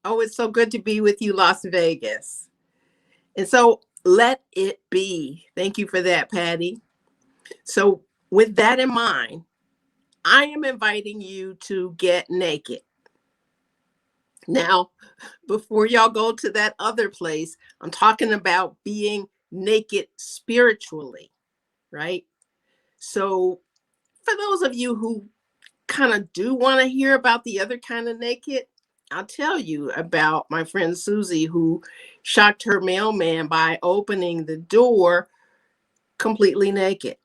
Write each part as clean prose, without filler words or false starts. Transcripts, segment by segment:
Oh, it's so good to be with you, Las Vegas. And so let it be. Thank you for that, Patty. So, with that in mind, I am inviting you to get naked. Now, before y'all go to that other place, I'm talking about being naked spiritually, right? So, for those of you who kind of do want to hear about the other kind of naked, I'll tell you about my friend Susie who shocked her mailman by opening the door completely naked.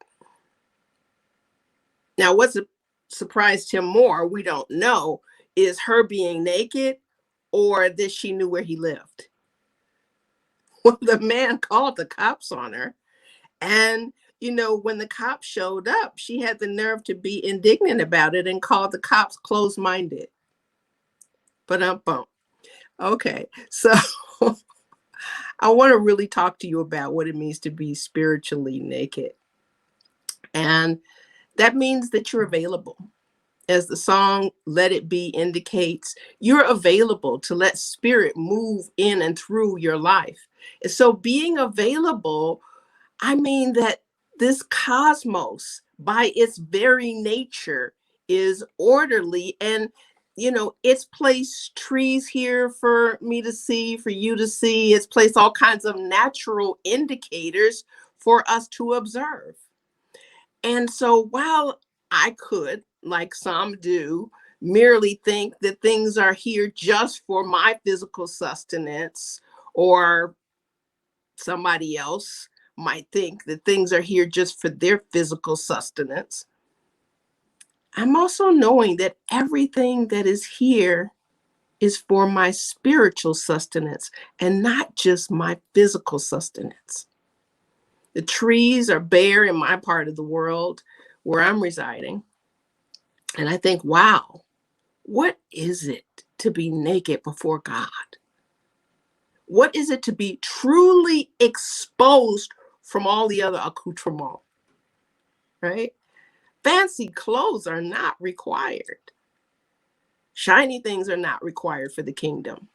Now, what's surprised him more, we don't know, is her being naked or that she knew where he lived. Well, the man called the cops on her. And, when the cops showed up, she had the nerve to be indignant about it and called the cops closed minded. But okay. So I want to really talk to you about what it means to be spiritually naked. And that means that you're available. As the song Let It Be indicates, you're available to let spirit move in and through your life. And so being available, I mean that this cosmos, by its very nature, is orderly and it's placed trees here for me to see, for you to see. It's placed all kinds of natural indicators for us to observe. And so while I could, like some do, merely think that things are here just for my physical sustenance, or somebody else might think that things are here just for their physical sustenance, I'm also knowing that everything that is here is for my spiritual sustenance and not just my physical sustenance. The trees are bare in my part of the world where I'm residing. And I think, wow, what is it to be naked before God? What is it to be truly exposed from all the other accoutrements, right? Fancy clothes are not required. Shiny things are not required for the kingdom.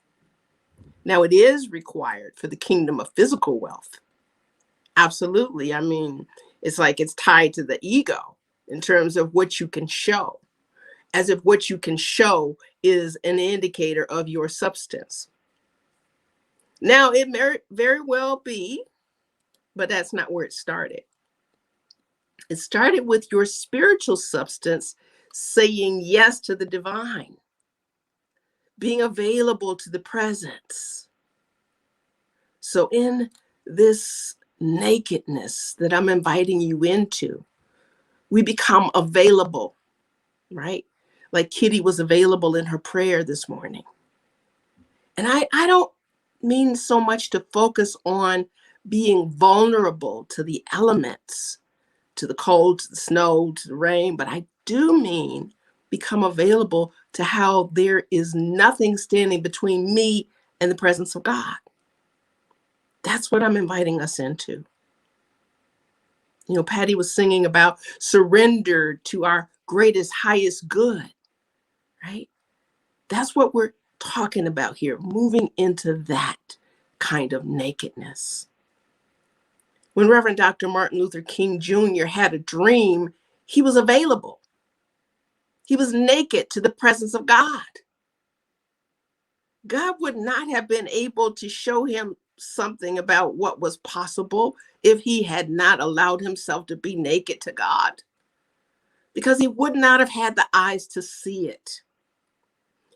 Now, it is required for the kingdom of physical wealth. Absolutely. I mean, it's like it's tied to the ego in terms of what you can show, as if what you can show is an indicator of your substance. Now, it may very well be, but that's not where it started. It started with your spiritual substance saying yes to the divine, being available to the presence. So, in this nakedness that I'm inviting you into, we become available, right? Like Kitty was available in her prayer this morning. And I don't mean so much to focus on being vulnerable to the elements, to the cold, to the snow, to the rain, but I do mean become available to how there is nothing standing between me and the presence of God. That's what I'm inviting us into. Patty was singing about surrender to our greatest, highest good, right? That's what we're talking about here, moving into that kind of nakedness. When Reverend Dr. Martin Luther King Jr. had a dream, he was available. He was naked to the presence of God. God would not have been able to show him something about what was possible if he had not allowed himself to be naked to God, because he would not have had the eyes to see it.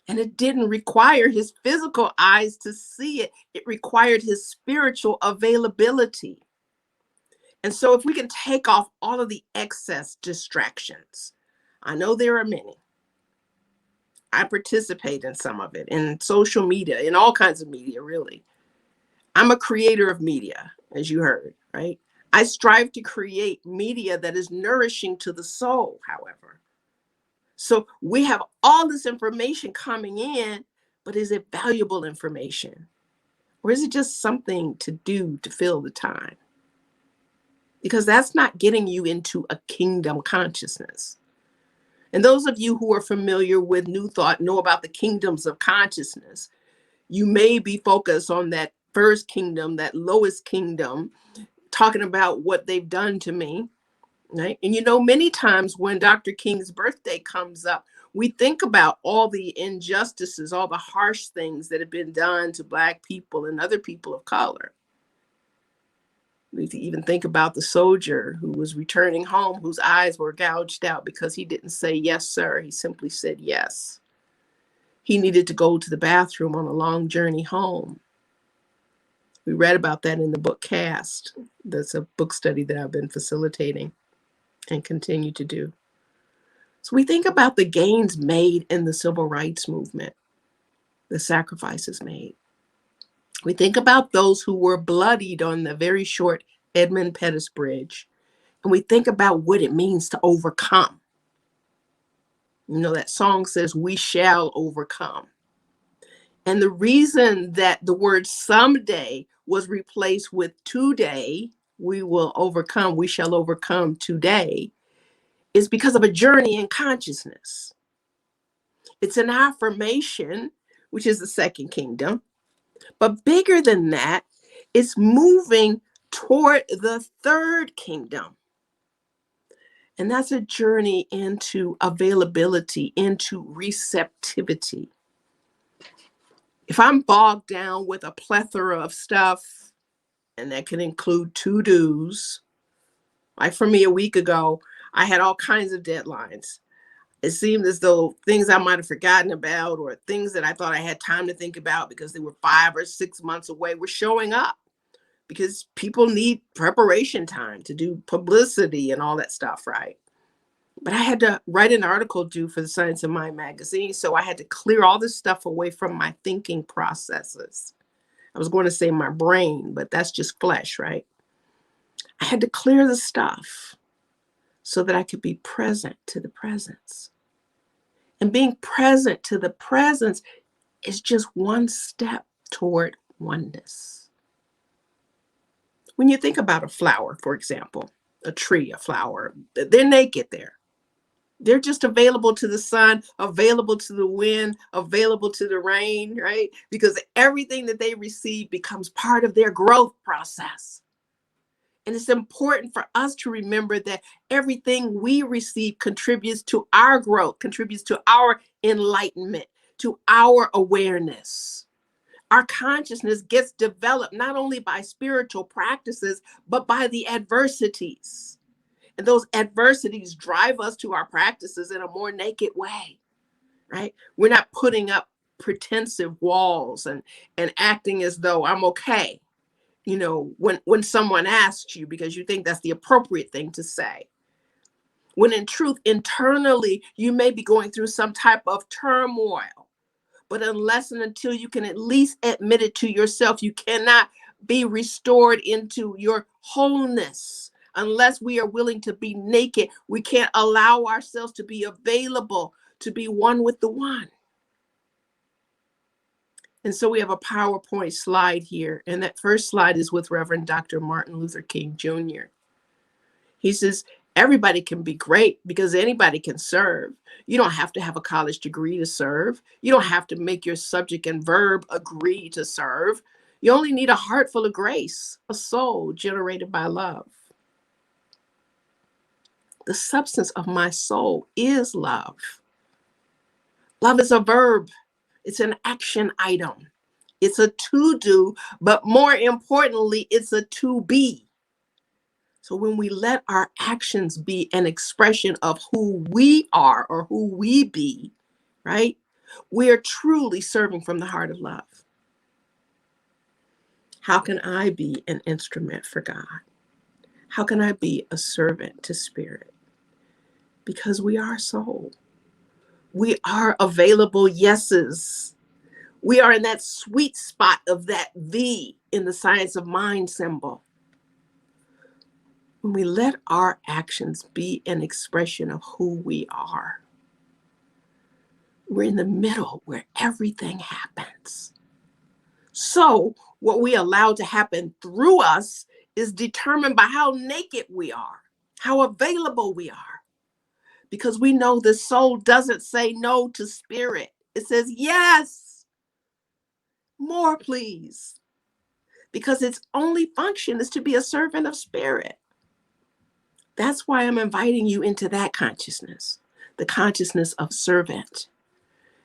And it didn't require his physical eyes to see it. It required his spiritual availability. And so if we can take off all of the excess distractions, I know there are many. I participate in some of it, in social media, in all kinds of media, really. I'm a creator of media, as you heard, right? I strive to create media that is nourishing to the soul, however. So we have all this information coming in, but is it valuable information? Or is it just something to do to fill the time? Because that's not getting you into a kingdom consciousness. And those of you who are familiar with New Thought know about the kingdoms of consciousness. You may be focused on that first kingdom, that lowest kingdom, talking about what they've done to me, right? And many times when Dr. King's birthday comes up, we think about all the injustices, all the harsh things that have been done to Black people and other people of color. We even think about the soldier who was returning home, whose eyes were gouged out because he didn't say, "Yes, sir." He simply said yes. He needed to go to the bathroom on a long journey home. We read about that in the book Cast. That's a book study that I've been facilitating and continue to do. So we think about the gains made in the civil rights movement, the sacrifices made. We think about those who were bloodied on the very short Edmund Pettus Bridge, and we think about what it means to overcome. That song says, "We shall overcome." And the reason that the word someday was replaced with today, we will overcome, we shall overcome today, is because of a journey in consciousness. It's an affirmation, which is the second kingdom. But bigger than that, it's moving toward the third kingdom. And that's a journey into availability, into receptivity. If I'm bogged down with a plethora of stuff, and that can include to-dos, like for me a week ago, I had all kinds of deadlines. It seemed as though things I might have forgotten about or things that I thought I had time to think about because they were 5 or 6 months away were showing up because people need preparation time to do publicity and all that stuff, right? But I had to write an article due for the Science of Mind magazine, so I had to clear all this stuff away from my thinking processes. I was going to say my brain, but that's just flesh, right? I had to clear the stuff so that I could be present to the presence. And being present to the presence is just one step toward oneness. When you think about a flower, for example, a tree, a flower, they're naked there. They're just available to the sun, available to the wind, available to the rain, right? Because everything that they receive becomes part of their growth process. And it's important for us to remember that everything we receive contributes to our growth, contributes to our enlightenment, to our awareness. Our consciousness gets developed not only by spiritual practices, but by the adversities. And those adversities drive us to our practices in a more naked way, right? We're not putting up pretensive walls and acting as though I'm okay, when someone asks you because you think that's the appropriate thing to say. When in truth, internally, you may be going through some type of turmoil. But unless and until you can at least admit it to yourself, you cannot be restored into your wholeness. Unless we are willing to be naked, we can't allow ourselves to be available, to be one with the one. And so we have a PowerPoint slide here. And that first slide is with Reverend Dr. Martin Luther King Jr. He says, everybody can be great because anybody can serve. You don't have to have a college degree to serve. You don't have to make your subject and verb agree to serve. You only need a heart full of grace, a soul generated by love. The substance of my soul is love. Love is a verb. It's an action item. It's a to-do, but more importantly, it's a to-be. So when we let our actions be an expression of who we are or who we be, right, we are truly serving from the heart of love. How can I be an instrument for God? How can I be a servant to spirit? Because we are soul. We are available yeses. We are in that sweet spot of that V in the Science of Mind symbol. When we let our actions be an expression of who we are, we're in the middle where everything happens. So what we allow to happen through us is determined by how naked we are, how available we are. Because we know the soul doesn't say no to spirit. It says yes. More, please. Because its only function is to be a servant of spirit. That's why I'm inviting you into that consciousness, the consciousness of servant.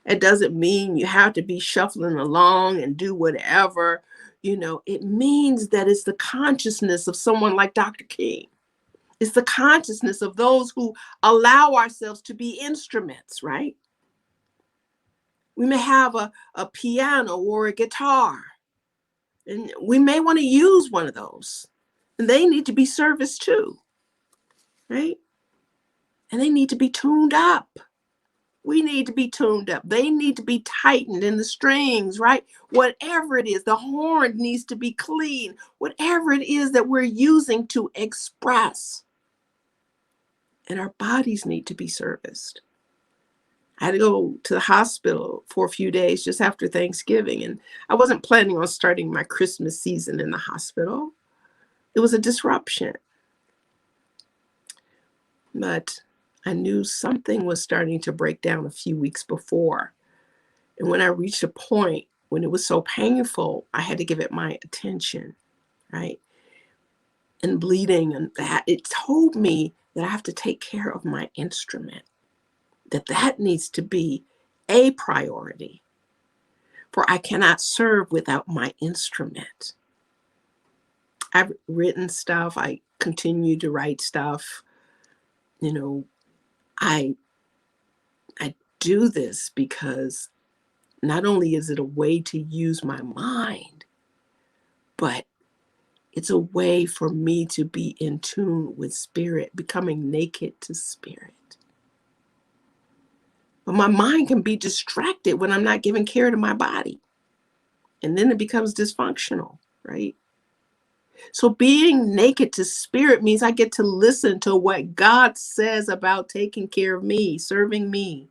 It doesn't mean you have to be shuffling along and do whatever. It means that it's the consciousness of someone like Dr. King. It's the consciousness of those who allow ourselves to be instruments, right? We may have a piano or a guitar, and we may want to use one of those. And they need to be serviced too, right? And they need to be tuned up. We need to be tuned up. They need to be tightened in the strings, right? Whatever it is, the horn needs to be clean. Whatever it is that we're using to express. And our bodies need to be serviced. I had to go to the hospital for a few days just after Thanksgiving, and I wasn't planning on starting my Christmas season in the hospital. It was a disruption. But I knew something was starting to break down a few weeks before. And when I reached a point when it was so painful, I had to give it my attention, right? And bleeding and that, it told me that I have to take care of my instrument, that needs to be a priority. For I cannot serve without my instrument. I've written stuff. I continue to write stuff. I do this because not only is it a way to use my mind, but it's a way for me to be in tune with spirit, becoming naked to spirit. But my mind can be distracted when I'm not giving care to my body. And then it becomes dysfunctional, right? So being naked to spirit means I get to listen to what God says about taking care of me, serving me.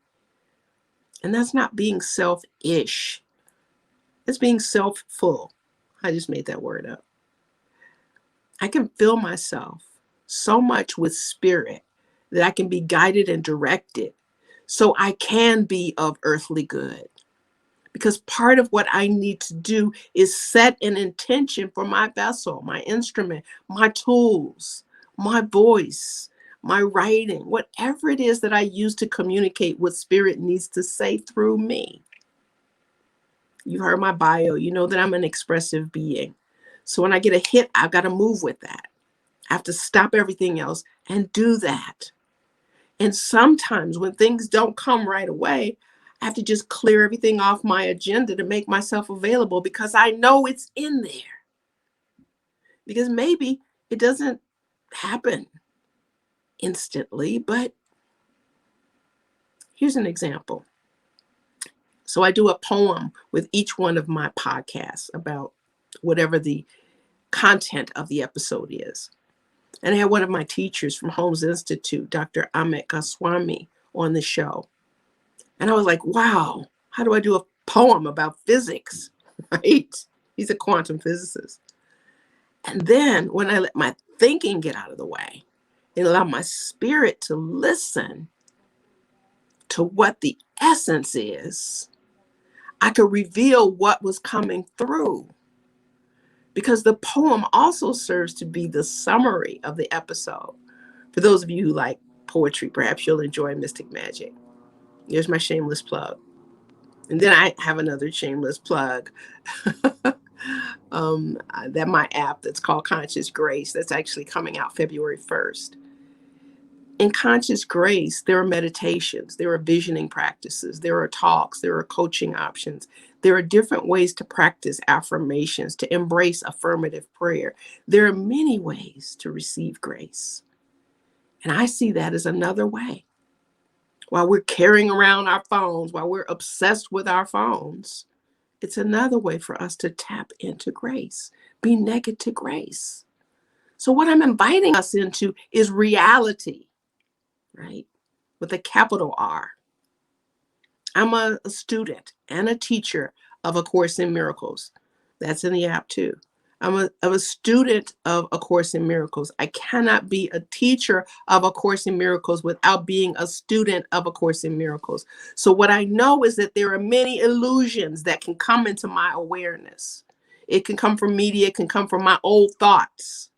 And that's not being selfish. It's being self-full. I just made that word up. I can fill myself so much with spirit that I can be guided and directed so I can be of earthly good. Because part of what I need to do is set an intention for my vessel, my instrument, my tools, my voice, my writing, whatever it is that I use to communicate what spirit needs to say through me. You've heard my bio. You know that I'm an expressive being. So when I get a hit, I've got to move with that. I have to stop everything else and do that. And sometimes when things don't come right away, I have to just clear everything off my agenda to make myself available because I know it's in there. Because maybe it doesn't happen instantly, but here's an example. So I do a poem with each one of my podcasts about whatever the content of the episode is. And I had one of my teachers from Holmes Institute, Dr. Amit Goswami, on the show. And I was like, wow, how do I do a poem about physics, right? He's a quantum physicist. And then when I let my thinking get out of the way and allow my spirit to listen to what the essence is, I could reveal what was coming through. Because the poem also serves to be the summary of the episode. For those of you who like poetry, perhaps you'll enjoy Mystic Magic. There's my shameless plug. And then I have another shameless plug. That my app that's called Conscious Grace, that's actually coming out February 1st. In Conscious Grace, there are meditations, there are visioning practices, there are talks, there are coaching options. There are different ways to practice affirmations, to embrace affirmative prayer. There are many ways to receive grace. And I see that as another way. While we're carrying around our phones, while we're obsessed with our phones, it's another way for us to tap into grace, be naked to grace. So what I'm inviting us into is reality, right? With a capital R. I'm a student and a teacher of A Course in Miracles. That's in the app too. I'm a student of A Course in Miracles. I cannot be a teacher of A Course in Miracles without being a student of A Course in Miracles. So what I know is that there are many illusions that can come into my awareness. It can come from media. It can come from my old thoughts.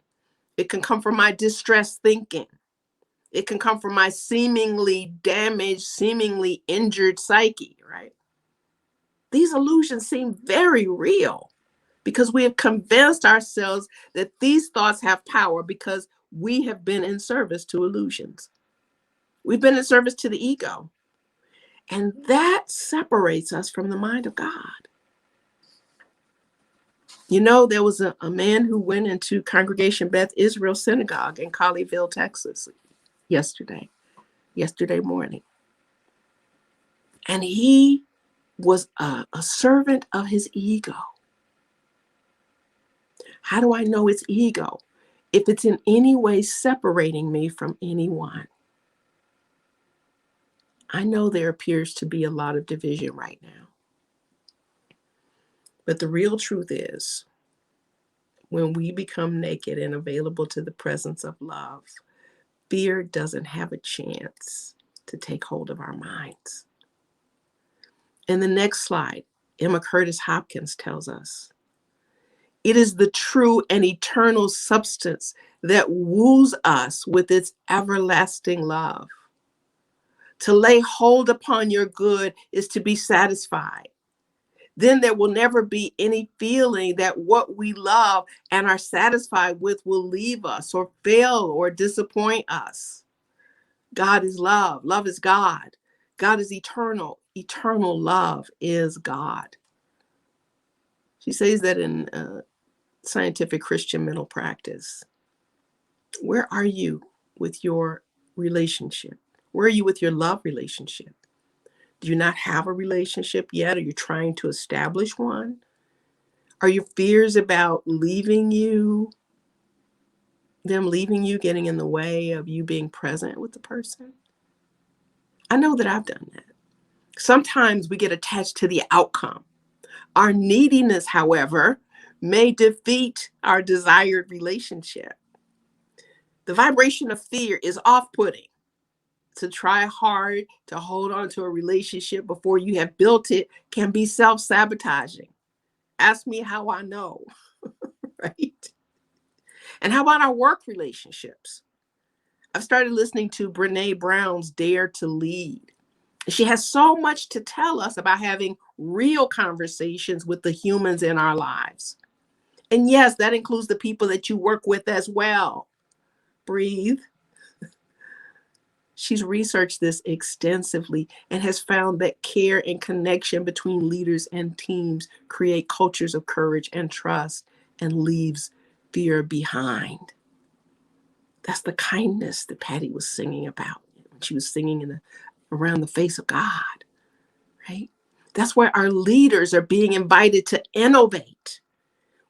It can come from my distressed thinking. It can come from my seemingly damaged, seemingly injured psyche, right? These illusions seem very real because we have convinced ourselves that these thoughts have power because we have been in service to illusions. We've been in service to the ego. And that separates us from the mind of God. You know, there was a man who went into Congregation Beth Israel Synagogue in Colleyville, Texas yesterday morning. And he was a servant of his ego. How do I know it's ego? If it's in any way separating me from anyone. I know there appears to be a lot of division right now. But the real truth is, when we become naked and available to the presence of love, fear doesn't have a chance to take hold of our minds. In the next slide, Emma Curtis Hopkins tells us, it is the true and eternal substance that woos us with its everlasting love. To lay hold upon your good is to be satisfied. Then there will never be any feeling that what we love and are satisfied with will leave us or fail or disappoint us. God is love. Love is God. God is eternal. Eternal love is God. She says that in Scientific Christian Mental Practice. Where are you with your relationship? Where are you with your love relationship? Do you not have a relationship yet? Are you trying to establish one? Are your fears about them leaving you, getting in the way of you being present with the person? I know that I've done that. Sometimes we get attached to the outcome. Our neediness, however, may defeat our desired relationship. The vibration of fear is off-putting. To try hard to hold on to a relationship before you have built it can be self-sabotaging. Ask me how I know, right? And how about our work relationships? I've started listening to Brene Brown's Dare to Lead. She has so much to tell us about having real conversations with the humans in our lives. And yes, that includes the people that you work with as well. Breathe. She's researched this extensively and has found that care and connection between leaders and teams create cultures of courage and trust and leaves fear behind. That's the kindness that Patty was singing about when she was singing around the face of God, right? That's why our leaders are being invited to innovate.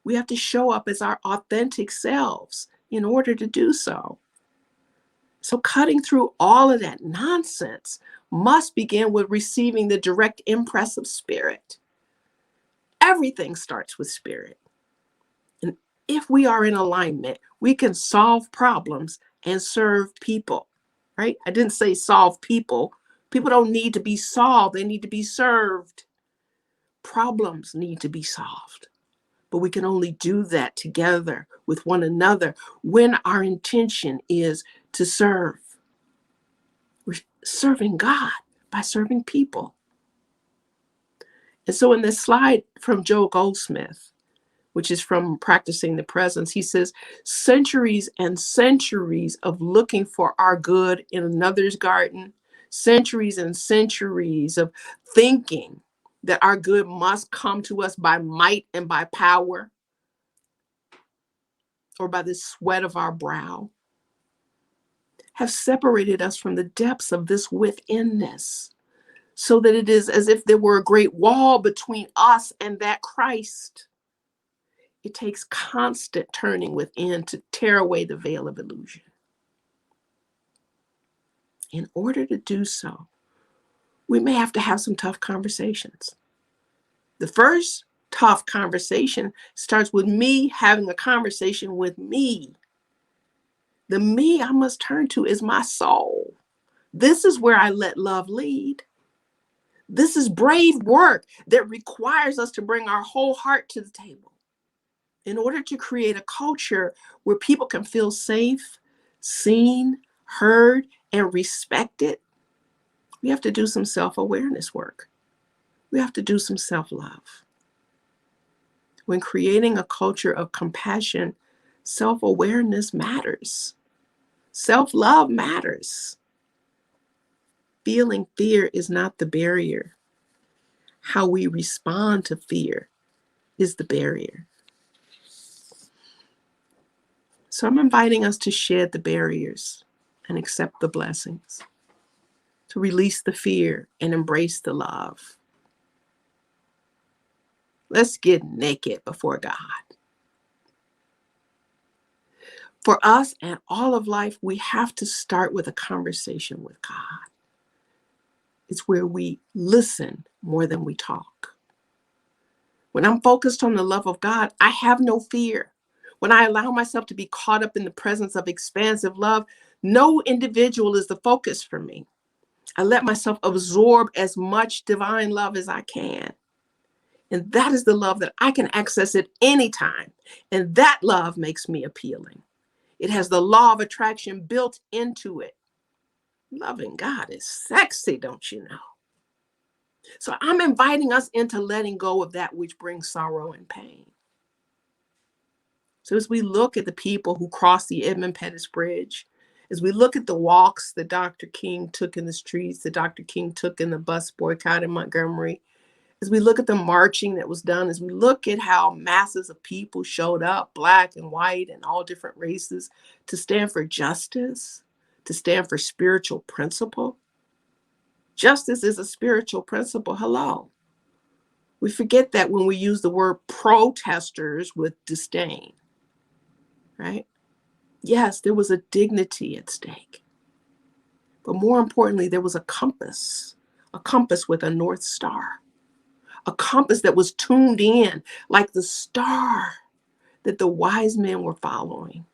We have to show up as our authentic selves in order to do so. So cutting through all of that nonsense must begin with receiving the direct impress of spirit. Everything starts with spirit. And if we are in alignment, we can solve problems and serve people, right? I didn't say solve people. People don't need to be solved. They need to be served. Problems need to be solved. But we can only do that together with one another when our intention is to serve. We're serving God by serving people. And so in this slide from Joe Goldsmith, which is from Practicing the Presence, he says, centuries and centuries of looking for our good in another's garden, centuries and centuries of thinking that our good must come to us by might and by power or by the sweat of our brow, have separated us from the depths of this withinness, so that it is as if there were a great wall between us and that Christ. It takes constant turning within to tear away the veil of illusion. In order to do so, we may have to have some tough conversations. The first tough conversation starts with me having a conversation with me. The me I must turn to is my soul. This is where I let love lead. This is brave work that requires us to bring our whole heart to the table in order to create a culture where people can feel safe, seen, heard, and respected. We have to do some self-awareness work. We have to do some self-love. When creating a culture of compassion, self-awareness matters. Self-love matters. Feeling fear is not the barrier. How we respond to fear is the barrier. So I'm inviting us to shed the barriers and accept the blessings, to release the fear and embrace the love. Let's get naked before God. For us and all of life, we have to start with a conversation with God. It's where we listen more than we talk. When I'm focused on the love of God, I have no fear. When I allow myself to be caught up in the presence of expansive love, no individual is the focus for me. I let myself absorb as much divine love as I can. And that is the love that I can access at any time. And that love makes me appealing. It has the law of attraction built into it. Loving God is sexy, don't you know? So I'm inviting us into letting go of that which brings sorrow and pain. So as we look at the people who crossed the Edmund Pettus Bridge, as we look at the walks that Dr. King took in the streets, that Dr. King took in the bus boycott in Montgomery, as we look at the marching that was done, as we look at how masses of people showed up, Black and white and all different races, to stand for justice, to stand for spiritual principle. Justice is a spiritual principle. Hello. We forget that when we use the word protesters with disdain, right? Yes, there was a dignity at stake. But more importantly, there was a compass with a North Star, a compass that was tuned in like the star that the wise men were following.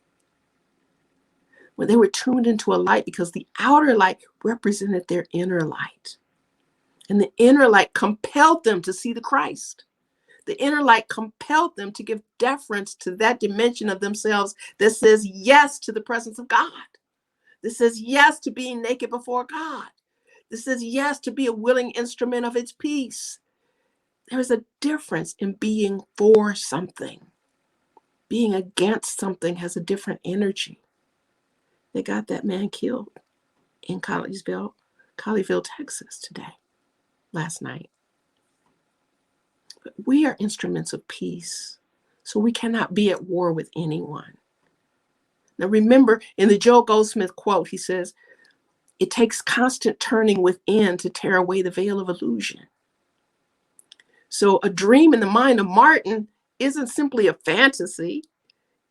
When they were tuned into a light, because the outer light represented their inner light. And the inner light compelled them to see the Christ. The inner light compelled them to give deference to that dimension of themselves that says yes to the presence of God. This says yes to being naked before God. This says yes to be a willing instrument of its peace. There is a difference in being for something. Being against something has a different energy. They got that man killed in Colleyville, Texas today, last night. But we are instruments of peace, so we cannot be at war with anyone. Now remember, in the Joel Goldsmith quote, he says, it takes constant turning within to tear away the veil of illusion. So a dream in the mind of Martin isn't simply a fantasy.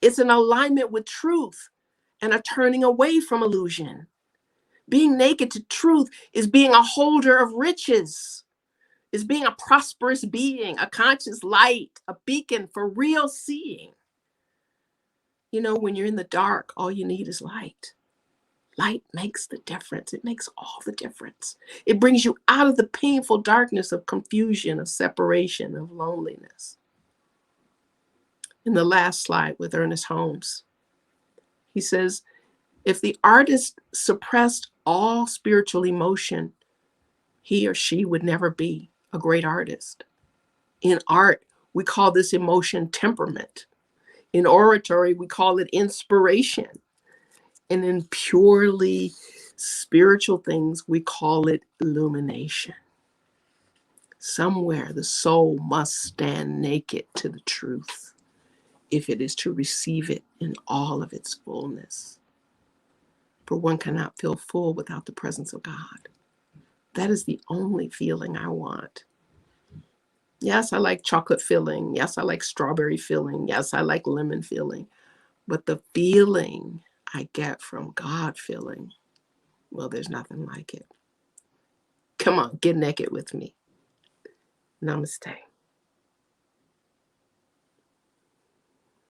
It's an alignment with truth and a turning away from illusion. Being naked to truth is being a holder of riches, is being a prosperous being, a conscious light, a beacon for real seeing. You know, when you're in the dark, all you need is light. Light makes the difference. It makes all the difference. It brings you out of the painful darkness of confusion, of separation, of loneliness. In the last slide with Ernest Holmes, he says, if the artist suppressed all spiritual emotion, he or she would never be a great artist. In art, we call this emotion temperament. In oratory, we call it inspiration. And in purely spiritual things, we call it illumination. Somewhere the soul must stand naked to the truth if it is to receive it in all of its fullness. For one cannot feel full without the presence of God. That is the only feeling I want. Yes, I like chocolate filling. Yes, I like strawberry filling. Yes, I like lemon filling. But the feeling I get from God filling, well, there's nothing like it. Come on, get naked with me. Namaste.